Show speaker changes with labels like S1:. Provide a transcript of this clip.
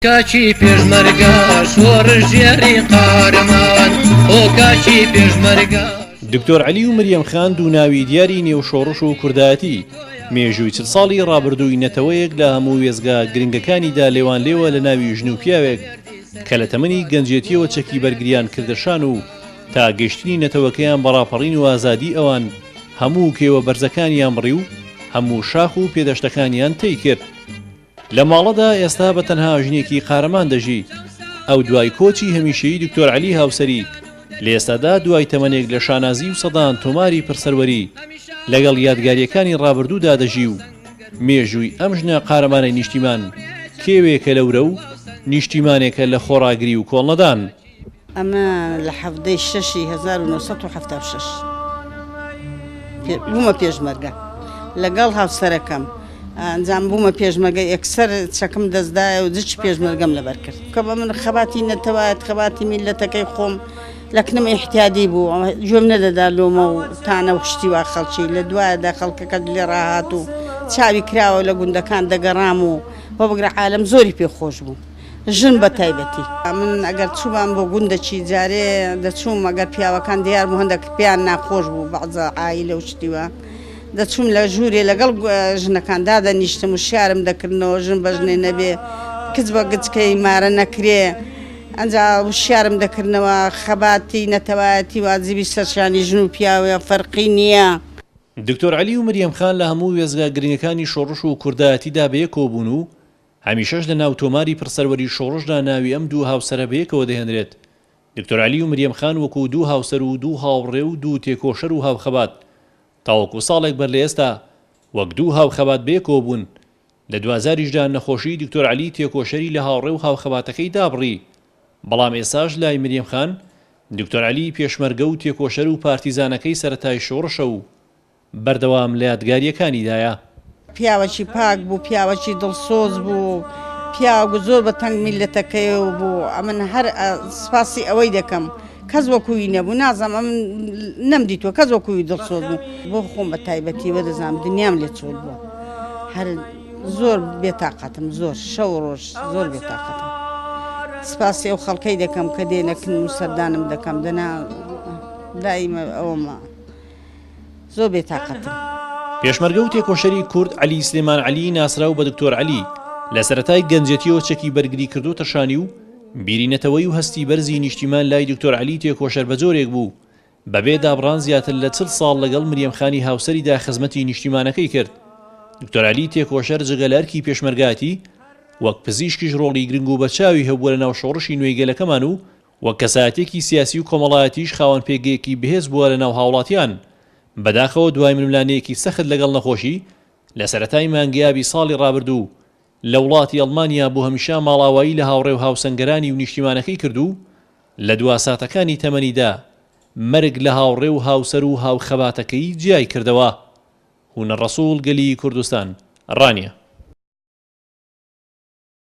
S1: کاچی پێشمەرگە شۆڕش ژێری قارەمان ئۆ کاچی پێشمەرگە.
S2: دکتۆر عەلی و مریەم خان دوو ناوی دیاری نێوشۆڕش و کوردایەتی مێژووی 40 ساڵی ڕابردووی نەتەوەیەک لە هەموو وێزگا گرنگەکانیدا لێوان لێوە لە ناوی ژن و پیاوێک کە لە تەمەنی گەنجێتیەوە چەکی بەرگریان کردەشان و تا گەشتنی نەتەوەکەیان بەڕاپەڕین و ئازادی ئەوان هەموو کێوە بەرزەکانیان بڕی و هەموو شاخ و پێدەشتەکانیان تێی کرد. لە ماڵەدا ئێستا بە تەنها ژنێکی قارەمان دەژی. ئەو دوای کۆچی هەمیشەیی دکتۆر عەلی هاوسەری لە ئێستادا دوای تەمەنێک لە شانازی و سەدان تۆماری پرسەروەری لەگەڵ یادگاریەکانی ڕابردوودا دەژی و مێژووی ئەم ژنە قارەمانەی نیشتیمان کێوێکە لەورە و نیشتیمانێکە لە خۆڕاگری و کۆڵنەدان.
S3: ئەمە لە حەفتەی 1976 بوومە پێشمەرگە لەگەڵ هاوسەرەکەم ئەنجام بوومە پێشمەرگە یەکسەر چەکم دەستدایە و جچ پێشمەرگەم لەبەر کرد کە بە من خەباتی نەتەوایەت خەباتی میلەتەکەی خۆم لەکنم احتیادی بوو گوێم نەدەدا لۆمە و تانە و شتی وا خەڵکی لە دوایەدا خەڵکەکە لێ ڕاهات و چاوی کراوە لە گوندەکان دەگەڕام و بۆ بگرە عالەم زۆری پێخۆش بوو ژن بە تایبەتی. من ئەگەر چوومان بۆ گوندەکی جارێ دەچووم ئەگەر پیاوەکان دیار بوو هەندێک پیان ناخۆش بوو بەعزە ئایلە و شتیوە دەچووم لە ژوورێ لەگەڵ ژنەکاندا دەنیشتم و شیارم دەکردنەوە ژن بە ژنێ نەبێ کچ بە گچکەی مارە نەکرێ ئەنجا شیارم دەکردنەوە خەباتی نەتەوایەتی واجبی سەرشانی ژن و پیاوە فەرقی نییە.
S2: دکتۆر عەلی و مریەم خان لە هەموو وێزگا گرنگەکانی شۆڕش و کوردایەتیدا بەیەکەوە بوون و هەمیشەش لە ناو تۆماری پرسەروەری شۆڕشدا ناوی ئەم دوو هاوسەرە بەیەکەوە دەهێنرێت. دکتۆر عەلی و مریەم خان وەکو دوو هاوسەر و دوو هاوڕێ و دوو تێکۆشەر و هاوخەبات تاوەکو ساڵێک بەر لە ئێستا وەک دوو هاوخەبات بەیەکەوە بوون. لە 2010دا نەخۆشی دکتۆر عەلی تێکۆشەری لە هاوڕێ و هاوخەباتەکەی دابڕی. بەڵام ئێساش لای مریەم خان دکتۆر عەلی پێشمەرگە و تێکۆشەر و پارتیزانەکەی سەرەتای شۆڕشە و بەردەوام لە یادگاریەکانیدایە.
S3: پیاوەکی پاک بوو پیاوەکی دڵسۆز بوو پیاوە زۆر بە تەنگ میلەتەکەیەوە بوو. ئەمن هەر سپاسی ئەوەی دەکەم کەس وەکووی نەبوو نازم ئەم نەمدیتوە کەس وەکووی دڵسۆز بوو بۆ خۆم بە تایبەتیوە دەزانم دنیام لێ چۆل بووە هەر زۆر بێتاقەتم زۆر شەو ڕۆژ زۆر بێتاقەتم. سپاسی ئەو خەڵکەی دەکەم کە دێنەکن و سەردانم دەکەم دەنا دائیمە ئەوەمە زۆر بێتاقەتم.
S2: پێشمەرگە و تێکۆشەری کورد عەلی سلێمان عەلی ناسراو بە دکتۆر عەلی لە سەرەتای گەنجێتیەوە چەکی بەرگری کردوتە شانی و بیرینەتەوەی و هەستی بەرزی نیشتیمان لای دکتۆر عەلی تێکۆشەر بە جۆرێک بوو. بەبێ دابڕان زیاتر لە 40 ساڵ لەگەڵ مریەم خانی هاوسەریدا خزمەتی نیشتیمانەکەی کرد. دکتۆر عەلی تێکۆشەر جگەلەرکی پێشمەرگاتی وەک پزیشکیش ڕۆڵی گرنگ و بەرچاوی هەبووە لە ناو شۆڕشی نوێی گەلەکەمان و وەک کەسایەتێکی سیاسی و کۆمەڵایەتیش خاوەن پێگەیەکی بەهێز بووە لە ناو هاوڵاتیان. بەداخەوە دوای ململانەیەکی سەخت لەگەڵ نەخۆشی لە سەرەتای مانگیابی ساڵی ڕابردوو لە وڵاتی ئەڵمانیا بۆ هەمیشە ماڵاوایی لە هاوڕێ و هاوسەنگەرانی و نیشتیمانەکەی کردو لە دوا ساتەکانی تەمەنیدا مەرگ لە هاوڕێ و هاوسەر و هاوخەباتەکەی جیای کردەوە. هونە ڕەسوول گەلی کوردستان ڕانیە.